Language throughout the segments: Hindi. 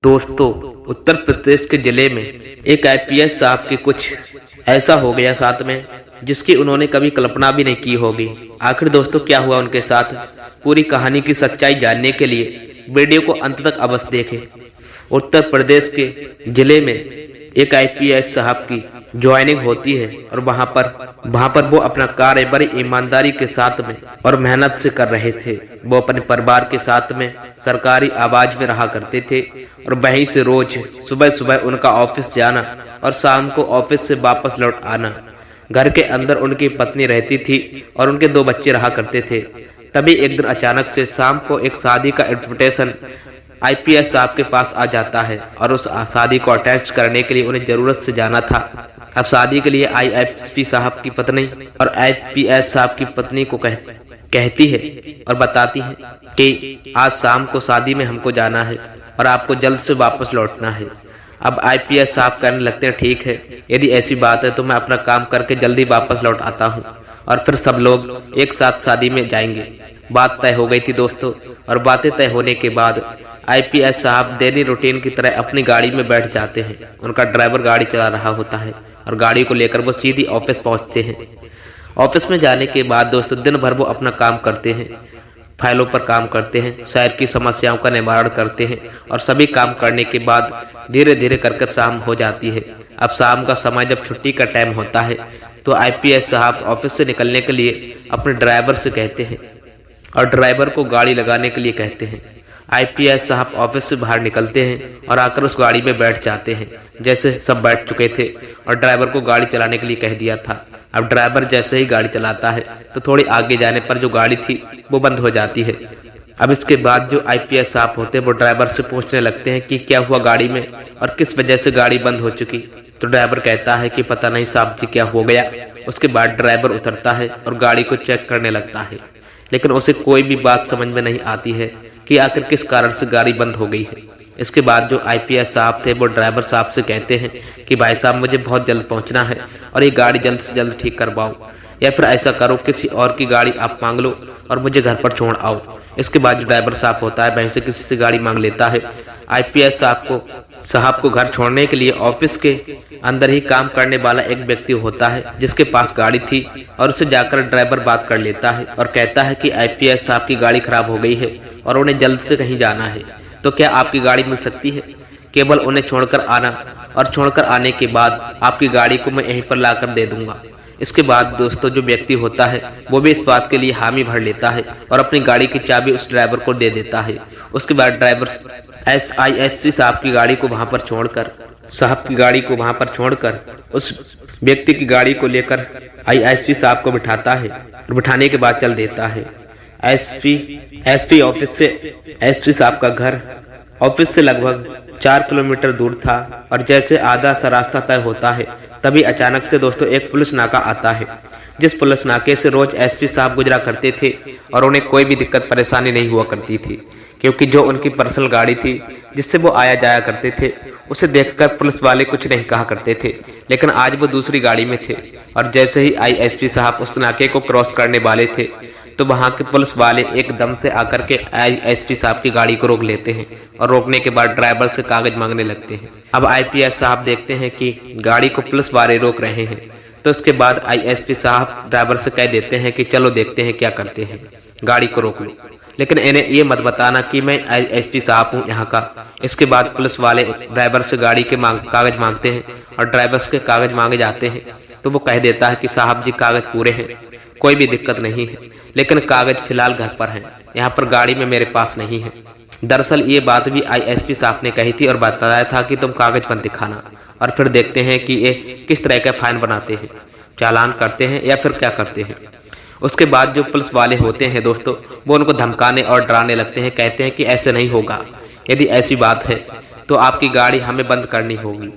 दोस्तों, उत्तर प्रदेश के जिले में एक आईपीएस साहब की कुछ ऐसा हो गया साथ में जिसकी उन्होंने कभी कल्पना भी नहीं की होगी। आखिर दोस्तों क्या हुआ उनके साथ, पूरी कहानी की सच्चाई जानने के लिए वीडियो को अंत तक अवश्य देखें। उत्तर प्रदेश के जिले में एक आईपीएस साहब की ज्वाइनिंग होती है और वहां पर वो अपना कार्य बड़ी ईमानदारी के साथ में और मेहनत से कर रहे थे। वो अपने परिवार के साथ में सरकारी आवाज में रहा करते थे और वहीं से रोज सुबह सुबह उनका ऑफिस जाना और शाम को ऑफिस से वापस लौट आना। घर के अंदर उनकी पत्नी रहती थी और उनके 2 बच्चे रहा करते थे। तभी एक दिन अचानक से शाम को एक शादी का इन्विटेशन आईपीएस साहब के पास आ जाता है और उस शादी को अटैच करने के लिए उन्हें जरूरत से जाना था। अब शादी के लिए आईएसपी साहब की पत्नी और आईपीएस साहब की पत्नी को कहती है और बताती है कि आज शाम को शादी में हमको जाना है और आपको जल्द से वापस लौटना है। अब आईपीएस साहब कहने लगते हैं ठीक है, यदि ऐसी बात है तो मैं अपना काम करके जल्दी वापस लौट आता हूँ और फिर सब लोग एक साथ शादी में जाएंगे। बात तय हो गई थी दोस्तों, और बातें तय होने के बाद आईपीएस साहब डेली रूटीन की तरह अपनी गाड़ी में बैठ जाते हैं। उनका ड्राइवर गाड़ी चला रहा होता है और गाड़ी को लेकर वो सीधी ऑफिस पहुंचते हैं। ऑफिस में जाने के बाद दोस्तों दिन भर वो अपना काम करते हैं, फाइलों पर काम करते हैं, शहर की समस्याओं का निवारण करते हैं और सभी काम करने के बाद धीरे धीरे कर शाम हो जाती है। अब शाम का समय जब छुट्टी का टाइम होता है तो आईपीएस साहब ऑफिस से निकलने के लिए अपने ड्राइवर से कहते हैं और ड्राइवर को गाड़ी लगाने के लिए कहते हैं। आईपीएस साहब ऑफिस से बाहर निकलते हैं और आकर उस गाड़ी में बैठ जाते हैं जैसे सब बैठ चुके थे और ड्राइवर को गाड़ी चलाने के लिए कह दिया था। अब ड्राइवर जैसे ही गाड़ी चलाता है तो थोड़ी आगे जाने पर जो गाड़ी थी वो बंद हो जाती है। अब इसके बाद जो आईपीएस साहब होते हैं वो ड्राइवर से पूछने लगते हैं कि क्या हुआ गाड़ी में और किस वजह से गाड़ी बंद हो चुकी। तो ड्राइवर कहता है कि पता नहीं साहब जी क्या हो गया। उसके बाद ड्राइवर उतरता है और गाड़ी को चेक करने लगता है, लेकिन उसे कोई भी बात समझ में नहीं आती है कि आखिर किस कारण से गाड़ी बंद हो गई है। इसके बाद जो आईपीएस साहब थे वो ड्राइवर साहब से कहते हैं कि भाई साहब मुझे बहुत जल्द पहुंचना है और ये गाड़ी जल्द से जल्द ठीक करवाओ, या फिर ऐसा करो किसी और की गाड़ी आप मांग लो और मुझे घर पर छोड़ आओ। इसके बाद जो ड्राइवर साहब होता है वहीं से किसी से गाड़ी मांग लेता है। आईपीएस साहब को घर छोड़ने के लिए ऑफिस के अंदर ही काम करने वाला एक व्यक्ति होता है जिसके पास गाड़ी थी और उसे जाकर ड्राइवर बात कर लेता है और कहता है कि आईपीएस साहब की गाड़ी खराब हो गई है और उन्हें जल्द से कहीं जाना है, तो क्या आपकी गाड़ी मिल सकती है? केवल उन्हें छोड़कर आना और छोड़कर आने के बाद आपकी गाड़ी को मैं यहीं पर लाकर दे दूंगा। इसके बाद दोस्तों जो व्यक्ति होता है वो भी इस बात के लिए हामी भर लेता है और अपनी गाड़ी की चाबी उस ड्राइवर को दे देता है। उसके बाद ड्राइवर आईएसपी साहब की गाड़ी को वहां पर छोड़कर उस व्यक्ति की गाड़ी को लेकर आईएसपी साहब को बिठाता है और बिठाने के बाद चल देता है। एसपी ऑफिस से एसपी साहब का घर ऑफिस से लगभग 4 किलोमीटर दूर था और जैसे आधा सा रास्ता तय होता है तभी अचानक से दोस्तों एक पुलिस नाका आता है, जिस पुलिस नाके से रोज एसपी साहब गुजरा करते थे और उन्हें कोई भी दिक्कत परेशानी नहीं हुआ करती थी, क्योंकि जो उनकी पर्सनल गाड़ी थी जिससे वो आया जाया करते थे उसे देखकर पुलिस वाले कुछ नहीं कहा करते थे। लेकिन आज वो दूसरी गाड़ी में थे और जैसे ही आईएसपी साहब उस नाके को क्रॉस करने वाले थे तो वहां के पुलिस वाले एकदम से आकर के आईएसपी साहब की गाड़ी को रोक लेते हैं और रोकने के बाद ड्राइवर से कागज मांगने लगते हैं। अब आईपीएस साहब देखते हैं कि गाड़ी को पुलिस वाले रोक रहे हैं, तो उसके बाद आईएसपी साहब ड्राइवर से कह देते हैं कि चलो देखते हैं क्या करते हैं, गाड़ी को रोक लो, लेकिन इन्हें ये मत बताना कि मैं आईएसपी साहब हूँ यहाँ का। इसके बाद पुलिस वाले ड्राइवर से गाड़ी के कागज मांगते हैं और ड्राइवर के कागज मांगे जाते हैं तो वो कह देता है कि साहब जी कागज पूरे हैं, कोई भी दिक्कत नहीं है, लेकिन कागज फिलहाल घर पर हैं, यहाँ पर गाड़ी में मेरे पास नहीं है। दरअसल ये बात भी आईएसपी साहब ने कही थी और बताया था कि तुम कागज मत दिखाना। और फिर देखते हैं कि ये किस तरह का फाइन बनाते हैं, चालान करते हैं या फिर क्या करते हैं। उसके बाद जो पुलिस वाले होते हैं दोस्तों वो उनको धमकाने और डराने लगते हैं, कहते हैं कि ऐसे नहीं होगा, यदि ऐसी बात है तो आपकी गाड़ी हमें बंद करनी होगी।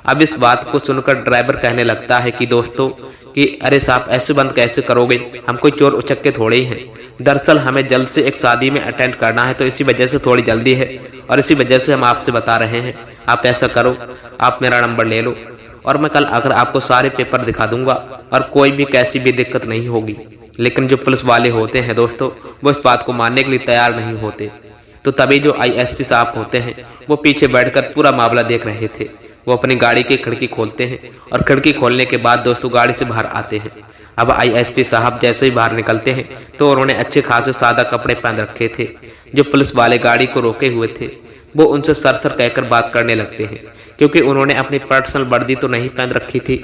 अब इस बात को सुनकर ड्राइवर कहने लगता है कि दोस्तों कि अरे साहब ऐसे बंद कैसे करोगे, हम कोई चोर उचक्के थोड़े ही हैं। दरअसल हमें जल्द से एक शादी में अटेंड करना है तो इसी वजह से थोड़ी जल्दी है और इसी वजह से हम आपसे बता रहे हैं। आप ऐसा करो, आप मेरा नंबर ले लो और मैं कल आकर आपको सारे पेपर दिखा दूंगा और कोई भी कैसी भी दिक्कत नहीं होगी। लेकिन जो पुलिस वाले होते हैं दोस्तों वो इस बात को मानने के लिए तैयार नहीं होते। तो तभी जो आईएसपी साहब होते हैं वो पीछे बैठकर पूरा मामला देख रहे थे। वो अपनी गाड़ी की खिड़की खोलते हैं और खिड़की खोलने के बाद दोस्तों गाड़ी से बाहर आते हैं। अब आईएसपी साहब जैसे ही बाहर निकलते हैं तो उन्होंने अच्छे खासे सादा कपड़े पहन रखे थे। जो पुलिस वाले गाड़ी को रोके हुए थे वो उनसे सर सर कहकर बात करने लगते हैं, क्योंकि उन्होंने अपनी पर्सनल वर्दी तो नहीं पहन रखी थी।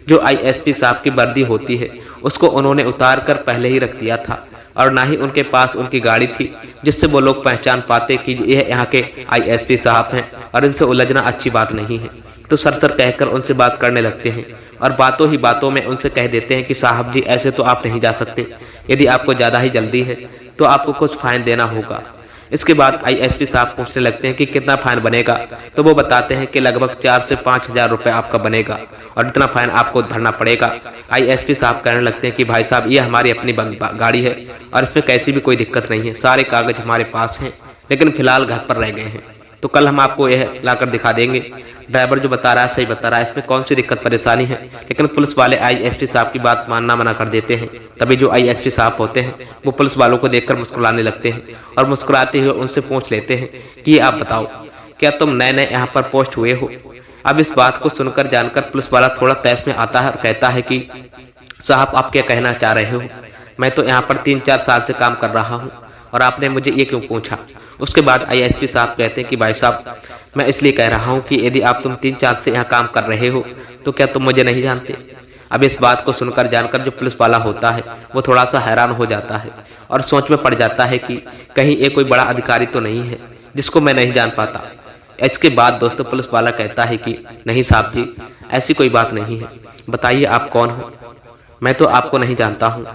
जो आईएसपी साहब की वर्दी होती है उसको उन्होंने उतार कर पहले ही रख दिया था, और ना ही उनके पास उनकी गाड़ी थी जिससे वो लोग पहचान पाते कि यह यहाँ के आईएसपी साहब हैं और इनसे उलझना अच्छी बात नहीं है। तो सर सर कहकर उनसे बात करने लगते हैं और बातों ही बातों में उनसे कह देते हैं कि साहब जी ऐसे तो आप नहीं जा सकते, यदि आपको ज़्यादा ही जल्दी है तो आपको कुछ फाइन देना होगा। इसके बाद आईएसपी साहब पूछने लगते हैं कि कितना फाइन बनेगा, तो वो बताते हैं कि लगभग 4 से 5 हजार रुपये आपका बनेगा और इतना फाइन आपको भरना पड़ेगा। आईएसपी साहब कहने लगते हैं कि भाई साहब ये हमारी अपनी गाड़ी है और इसमें कैसी भी कोई दिक्कत नहीं है, सारे कागज हमारे पास हैं, लेकिन फिलहाल घर पर रह गए हैं, तो कल हम आपको यह लाकर दिखा देंगे। ड्राइवर जो बता रहा है सही बता रहा है, इसमें कौन सी दिक्कत परेशानी है। लेकिन पुलिस वाले आईएसपी साहब की बात मानना मना कर देते हैं। तभी जो आईएसपी साहब होते हैं वो पुलिस वालों को देखकर मुस्कुराने लगते हैं और मुस्कुराते हुए उनसे पूछ लेते हैं कि आप बताओ क्या तुम नए नए यहाँ पर पोस्ट हुए हो। अब इस बात को सुनकर जानकर पुलिस वाला थोड़ा तैस में आता है और कहता है कि साहब आप क्या कहना चाह रहे हो, मैं तो यहाँ पर 3-4 साल से काम कर रहा हूँ और आपने मुझे ये क्यों पूछा। उसके बाद आईएसपी साहब कहते हैं कि भाई साहब मैं इसलिए कह रहा हूँ कि यदि आप तुम 3-4 से यहाँ काम कर रहे हो तो क्या तुम मुझे नहीं जानते। अब इस बात को सुनकर जानकर जो पुलिस वाला होता है वो थोड़ा सा हैरान हो जाता है और सोच में पड़ जाता है कि कहीं ये कोई बड़ा अधिकारी तो नहीं है जिसको मैं नहीं जान पाता। इसके बाद दोस्तों पुलिस वाला कहता है कि नहीं साहब जी ऐसी कोई बात नहीं है, बताइए आप कौन हो, मैं तो आपको नहीं जानता हूँ।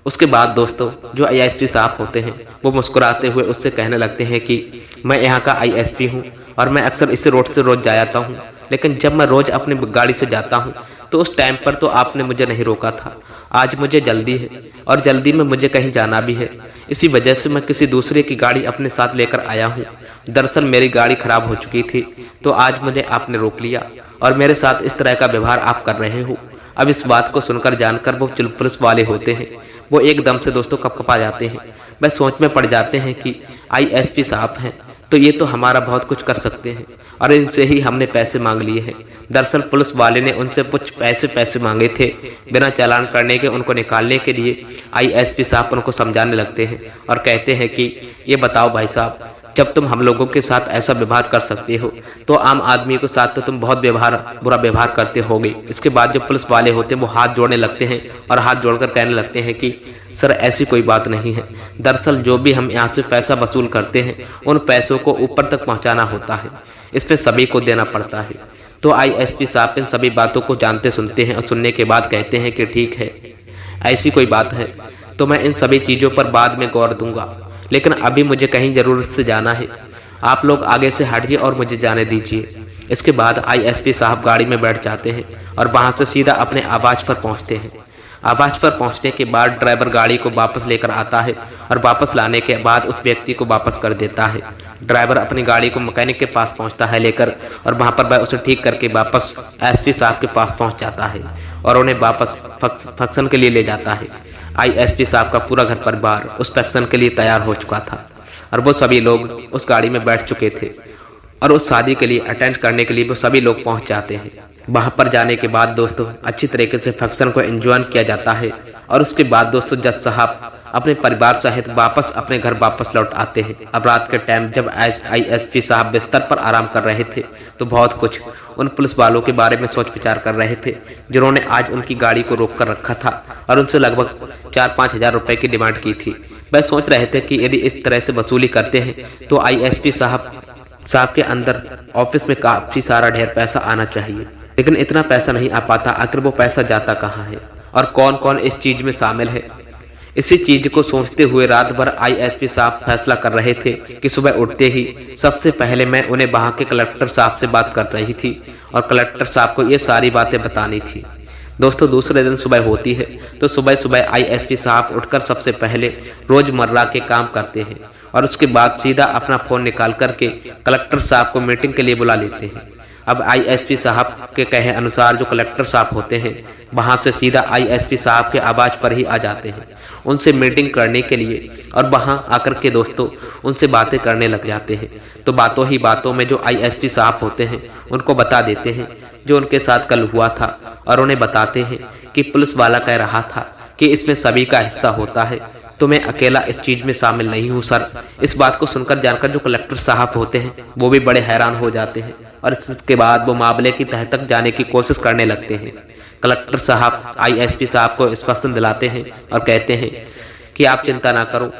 उसके बाद दोस्तों जो आईएसपी साहब होते हैं वो मुस्कुराते हुए उससे कहने लगते हैं कि मैं यहाँ का आईएसपी हूँ और मैं अक्सर इस रोड से रोज जाता हूँ, लेकिन जब मैं रोज अपनी गाड़ी से जाता हूँ तो उस टाइम पर तो आपने मुझे नहीं रोका था। आज मुझे जल्दी है और जल्दी में मुझे कहीं जाना भी है, इसी वजह से मैं किसी दूसरे की गाड़ी अपने साथ लेकर आया हूँ। दरअसल मेरी गाड़ी खराब हो चुकी थी तो आज मुझे आपने रोक लिया और मेरे साथ इस तरह का व्यवहार आप कर रहे हो। अब इस बात को सुनकर जानकर वो पुलिस वाले होते हैं वो एकदम से दोस्तों कपकपा जाते हैं। वह सोच में पड़ जाते हैं कि आईएसपी साहब हैं तो ये तो हमारा बहुत कुछ कर सकते हैं और इनसे ही हमने पैसे मांग लिए हैं। दरअसल पुलिस वाले ने उनसे कुछ पैसे मांगे थे बिना चालान करने के, उनको निकालने के लिए आईएसपी साहब उनको समझाने लगते हैं और कहते हैं कि ये बताओ भाई साहब जब तुम हम लोगों के साथ ऐसा व्यवहार कर सकते हो तो आम आदमी के साथ तो तुम बहुत बुरा व्यवहार करते होगे। इसके बाद जो पुलिस वाले होते हैं वो हाथ जोड़ने लगते हैं और हाथ जोड़कर कहने लगते हैं कि सर ऐसी कोई बात नहीं है, दरअसल जो भी हम यहाँ से पैसा वसूल करते हैं उन पैसों को ऊपर तक पहुँचाना होता है, इसमें सभी को देना पड़ता है। तो आईएसपी साहब इन सभी बातों को जानते सुनते हैं और सुनने के बाद कहते हैं कि ठीक है ऐसी कोई बात है तो मैं इन सभी चीज़ों पर बाद में गौर दूंगा, लेकिन अभी मुझे कहीं ज़रूरत से जाना है, आप लोग आगे से हटिए और मुझे जाने दीजिए। इसके बाद आईएसपी साहब गाड़ी में बैठ जाते हैं और वहां से सीधा अपने आवाज पर पहुंचते हैं। आवाज पर पहुंचने के बाद ड्राइवर गाड़ी को वापस लेकर आता है और वापस लाने के बाद उस व्यक्ति को वापस कर देता है। ड्राइवर अपनी गाड़ी को मैकेनिक के पास पहुंचता है लेकर और वहां पर वह उसे ठीक करके वापस एसपी साहब के पास पहुंच जाता है और उन्हें वापस फंक्शन के लिए ले जाता है। आईएसपी साहब का पूरा घर परिवार उस फंक्शन के लिए तैयार हो चुका था और वो सभी लोग उस गाड़ी में बैठ चुके थे और उस शादी के लिए अटेंड करने के लिए वो सभी लोग पहुंच जाते हैं। वहां पर जाने के बाद दोस्तों अच्छी तरीके से फंक्शन को एंजॉय किया जाता है और उसके बाद दोस्तों जज साहब अपने परिवार सहित वापस अपने घर वापस लौट आते हैं। अब रात के टाइम जब आईएसपी साहब बिस्तर पर आराम कर रहे थे तो बहुत कुछ उन पुलिस वालों के बारे में सोच विचार कर रहे थे जिन्होंने आज उनकी गाड़ी को रोक कर रखा था और उनसे लगभग 4-5 हजार रुपए की डिमांड की थी। वह सोच रहे थे कि यदि इस तरह से वसूली करते हैं तो आईएसपी साहब के अंदर ऑफिस में काफी सारा ढेर पैसा आना चाहिए, लेकिन इतना पैसा नहीं आ पाता। आखिर वो पैसा जाता कहाँ है और कौन कौन इस चीज में शामिल है। इसी चीज को सोचते हुए रात भर आईएसपी साहब फैसला कर रहे थे कि सुबह उठते ही सबसे पहले मैं उन्हें वहां के कलेक्टर साहब से बात कर रही थी और कलेक्टर साहब को ये सारी बातें बतानी थी। दोस्तों दूसरे दिन सुबह होती है तो सुबह सुबह आईएसपी साहब उठकर सबसे पहले रोजमर्रा के काम करते हैं और उसके बाद सीधा अपना फोन निकाल करके कलेक्टर साहब को मीटिंग के लिए बुला लेते हैं। अब आईएसपी साहब के कहे अनुसार जो कलेक्टर साहब होते हैं वहां से सीधा आईएसपी साहब के आवाज पर ही आ जाते हैं उनसे मीटिंग करने के लिए, और वहां आकर के दोस्तों उनसे बातें करने लग जाते हैं। तो बातों ही बातों में जो आईएसपी साहब होते हैं उनको बता देते हैं जो उनके साथ कल हुआ था, और उन्हें बताते हैं कि पुलिस वाला कह रहा था कि इसमें सभी का हिस्सा होता है, तो मैं अकेला इस चीज में शामिल नहीं हूँ सर। इस बात को सुनकर जानकर जो कलेक्टर साहब होते हैं वो भी बड़े हैरान हो जाते हैं, और इसके बाद वो मामले की तह तक जाने की कोशिश करने लगते हैं। कलेक्टर साहब आईएसपी साहब को आश्वासन दिलाते हैं और कहते हैं कि आप चिंता ना करो,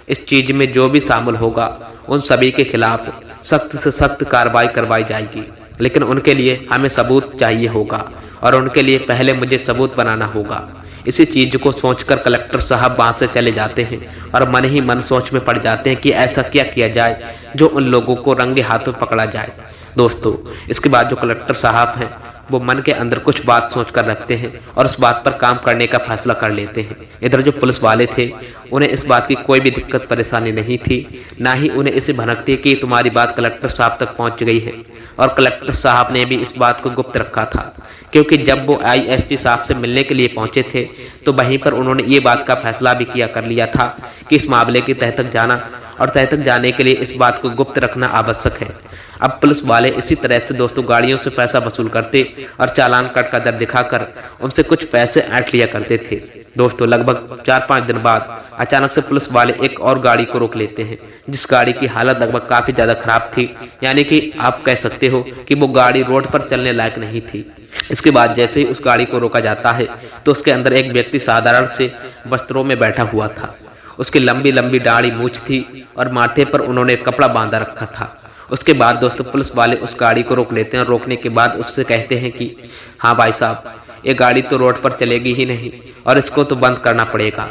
इस चीज में जो भी शामिल होगा उन सभी के खिलाफ सख्त से सख्त कार्रवाई करवाई जाएगी, लेकिन उनके लिए हमें सबूत चाहिए होगा, और उनके लिए पहले मुझे सबूत बनाना होगा। इसी चीज को सोचकर कलेक्टर साहब वहां से चले जाते हैं और मन ही मन सोच में पड़ जाते हैं कि ऐसा क्या किया जाए जो उन लोगों को रंगे हाथों पकड़ा जाए। दोस्तों इसके बाद जो कलेक्टर साहब हैं वो मन के अंदर कुछ बात सोचकर रखते हैं और उस बात पर काम करने का फैसला कर लेते हैं। इधर जो पुलिस वाले थे उन्हें इस बात की कोई भी दिक्कत परेशानी नहीं थी, ना ही उन्हें इसे भनक थी कि तुम्हारी बात कलेक्टर साहब तक पहुंच गई है, और कलेक्टर साहब ने भी इस बात को गुप्त रखा था, क्योंकि जब वो आईएसपी साहब से मिलने के लिए पहुंचे थे तो वहीं पर उन्होंने ये बात का फैसला भी कर लिया था कि इस मामले की तह तक जाना, और तह तक जाने के लिए इस बात को गुप्त रखना आवश्यक है। अब पुलिस वाले इसी तरह से दोस्तों गाड़ियों से पैसा वसूल करते और चालान कट का दर दिखाकर उनसे कुछ पैसे ऐंठ लिया करते थे। दोस्तों लगभग 4-5 दिन बाद अचानक से पुलिस वाले एक और गाड़ी को रोक लेते हैं, जिस गाड़ी की हालत लगभग काफी ज्यादा खराब थी, यानी कि आप कह सकते हो कि वो गाड़ी रोड पर चलने लायक नहीं थी। इसके बाद जैसे ही उस गाड़ी को रोका जाता है तो उसके अंदर एक व्यक्ति साधारण से वस्त्रों में बैठा हुआ था। उसकी लंबी लंबी दाढ़ी मूंछ थी और माथे पर उन्होंने कपड़ा बांधा रखा था। उसके बाद दोस्तों पुलिस वाले उस गाड़ी को रोक लेते हैं और रोकने के बाद उससे कहते हैं कि हाँ भाई साहब, ये गाड़ी तो रोड पर चलेगी ही नहीं और इसको तो बंद करना पड़ेगा।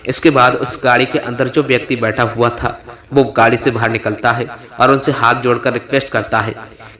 इसके बाद उस गाड़ी के अंदर जो व्यक्ति बैठा हुआ था वो गाड़ी से बाहर निकलता है और उनसे हाथ जोड़कर रिक्वेस्ट करता है,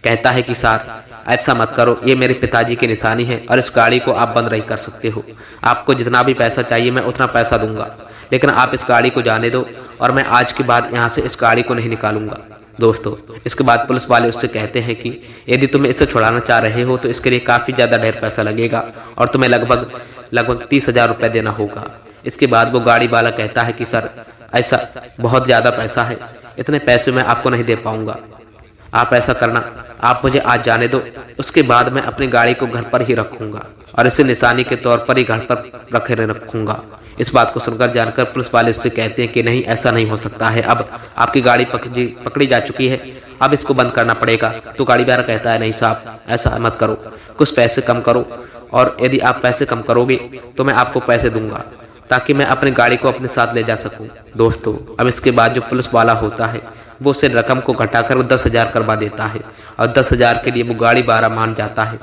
कहता है कि सर ऐसा मत करो, ये मेरे पिताजी की निशानी है और इस गाड़ी को आप बंद नहीं कर सकते हो। आपको जितना भी पैसा चाहिए मैं उतना पैसा दूंगा, लेकिन आप इस गाड़ी को जाने दो और मैं आज के बाद यहाँ से इस गाड़ी को नहीं निकालूंगा। दोस्तों इसके बाद पुलिस वाले उससे कहते हैं कि यदि तुम्हें इसे छुड़ाना चाह रहे हो तो इसके लिए काफी ज्यादा ढेर पैसा लगेगा और तुम्हें लगभग 30,000 रुपए देना होगा। इसके बाद वो गाड़ी वाला कहता है कि सर ऐसा बहुत ज्यादा पैसा है, इतने पैसे मैं आपको नहीं दे पाऊंगा। आप ऐसा करना, आप मुझे आज जाने दो, उसके बाद मैं अपनी गाड़ी को घर पर ही रखूंगा और इसे निशानी के तौर पर ही घर पर रखे रखूंगा। इस बात को सुनकर जानकर पुलिस वाले उससे कहते हैं कि नहीं, ऐसा नहीं हो सकता है, अब आपकी गाड़ी पकड़ी जा चुकी है, अब इसको बंद करना पड़ेगा। तो गाड़ी वाला कहता है नहीं साहब, ऐसा मत करो, कुछ पैसे कम करो, और यदि आप पैसे कम करोगे तो मैं आपको पैसे दूंगा ताकि मैं अपनी गाड़ी को अपने साथ ले जा सकूं। दोस्तों अब इसके बाद जो पुलिस वाला होता है वो उसे रकम को घटाकर 10,000 करवा देता है और 10,000 के लिए वो गाड़ी वाला मान जाता है।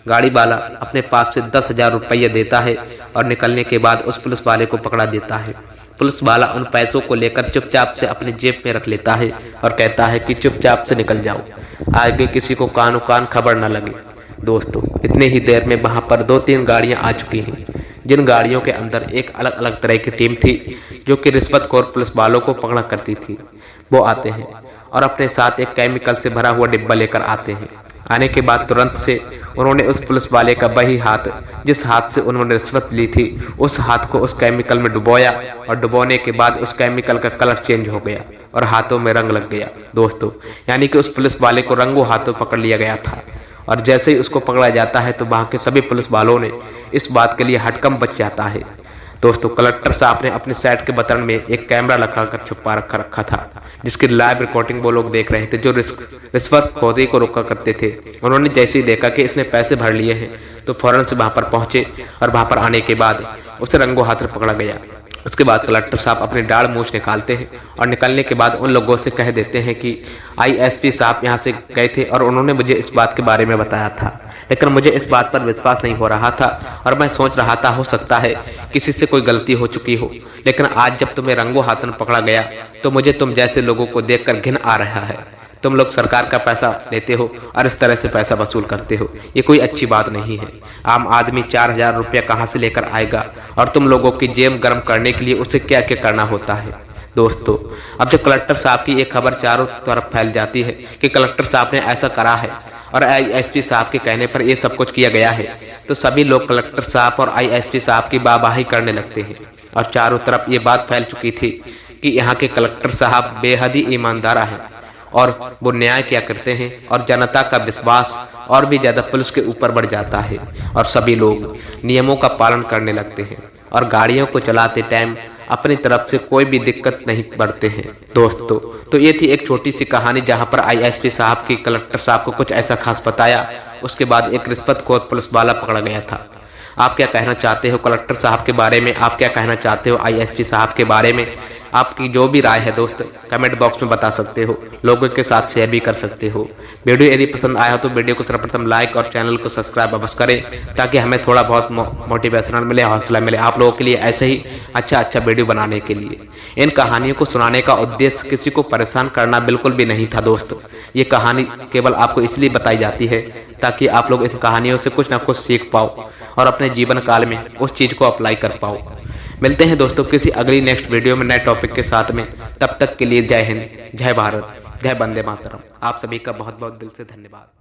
गाड़ी वाला अपने पास से 10,000 रुपये देता है और निकलने के बाद उस पुलिस वाले को पकड़ा देता है। पुलिस वाला उन पैसों को लेकर चुपचाप से अपने जेब में रख लेता है और कहता है कि चुपचाप से निकल जाओ, आगे किसी को कानो कान खबर न लगे। दोस्तों इतने ही देर में वहां पर 2-3 गाड़ियां आ चुकी हैं, जिन गाड़ियों के अंदर एक अलग अलग तरह की टीम थी जो कि रिश्वतखोर पुलिस वालों को पकड़ा करती थी। वो आते हैं और अपने साथ एक केमिकल से भरा हुआ डिब्बा लेकर आते हैं। आने के बाद तुरंत से उन्होंने उस पुलिस वाले का वही हाथ, जिस हाथ से उन्होंने रिश्वत ली थी, उस हाथ को उस केमिकल में डुबोया और डुबोने के बाद उस केमिकल का कलर चेंज हो गया और हाथों में रंग लग गया। दोस्तों यानी कि उस पुलिस वाले को रंगों हाथों पकड़ लिया गया था, और जैसे ही उसको पकड़ा जाता है तो वहां के सभी पुलिस वालों ने इस बात के लिए हटकम बच जाता है। दोस्तों कलेक्टर साहब ने अपने सेट के बटन में एक कैमरा लगाकर छुपा रखा था, जिसकी लाइव रिकॉर्डिंग वो लोग देख रहे थे जो रिश्वतखोरी को रोका करते थे। उन्होंने जैसे ही देखा कि इसने पैसे भर लिए हैं तो फौरन से वहां पर पहुंचे और वहां पर आने के बाद उसे रंगों हाथ पकड़ा गया। उसके बाद कलेक्टर साहब अपने दाढ़ मूंछ निकालते हैं और निकलने के बाद उन लोगों से कह देते हैं कि आईएसपी साहब यहाँ से गए थे और उन्होंने मुझे इस बात के बारे में बताया था, लेकिन मुझे इस बात पर विश्वास नहीं हो रहा था और मैं सोच रहा था हो सकता है किसी से कोई गलती हो चुकी हो, लेकिन आज जब तुम्हें रंगों हाथों पकड़ा गया तो मुझे तुम जैसे लोगों को देखकर घिन आ रहा है। तुम लोग सरकार का पैसा लेते हो और इस तरह से पैसा वसूल करते हो, ये कोई अच्छी बात नहीं है। आम आदमी 4,000 रुपया कहाँ से लेकर आएगा और तुम लोगों की जेब गर्म करने के लिए उसे क्या क्या करना होता है। दोस्तों अब जब कलेक्टर साहब की एक खबर चारों तरफ फैल जाती है कि कलेक्टर साहब ने ऐसा करा है और आईएसपी साहब के कहने पर ये सब कुछ किया गया है, तो सभी लोग कलेक्टर साहब और आईएसपी साहब की वाहवाही करने लगते हैं। और चारों तरफ ये बात फैल चुकी थी कि यहाँ के कलेक्टर साहब बेहद ही ईमानदार हैं और वो न्याय किया करते हैं, और जनता का विश्वास और भी ज्यादा पुलिस के ऊपर बढ़ जाता है और सभी लोग नियमों का पालन करने लगते हैं और गाड़ियों को चलाते टाइम अपनी तरफ से कोई भी दिक्कत नहीं बढ़ते हैं। दोस्तों, तो ये थी एक छोटी सी कहानी जहां पर आईएसपी साहब की कलेक्टर साहब को कुछ ऐसा खास बताया, उसके बाद एक रिश्वतखोर पुलिस वाला पकड़ा गया था। आप क्या कहना चाहते हो कलेक्टर साहब के बारे में? आप क्या कहना चाहते हो आईएसपी साहब के बारे में? आपकी जो भी राय है दोस्त कमेंट बॉक्स में बता सकते हो, लोगों के साथ शेयर भी कर सकते हो। वीडियो यदि पसंद आया हो तो वीडियो को सर्वप्रथम लाइक और चैनल को सब्सक्राइब अवश्य करें, ताकि हमें थोड़ा बहुत मोटिवेशनल मिले, हौसला मिले आप लोगों के लिए ऐसे ही अच्छा वीडियो बनाने के लिए। इन कहानियों को सुनाने का उद्देश्य किसी को परेशान करना बिल्कुल भी नहीं था दोस्त। ये कहानी केवल आपको इसलिए बताई जाती है ताकि आप लोग इन कहानियों से कुछ ना कुछ सीख पाओ और अपने जीवन काल में उस चीज को अप्लाई कर पाओ। मिलते हैं दोस्तों किसी अगली नेक्स्ट वीडियो में नए टॉपिक के साथ में। तब तक के लिए जय हिंद, जय भारत, जय वंदे मातरम। आप सभी का बहुत बहुत दिल से धन्यवाद।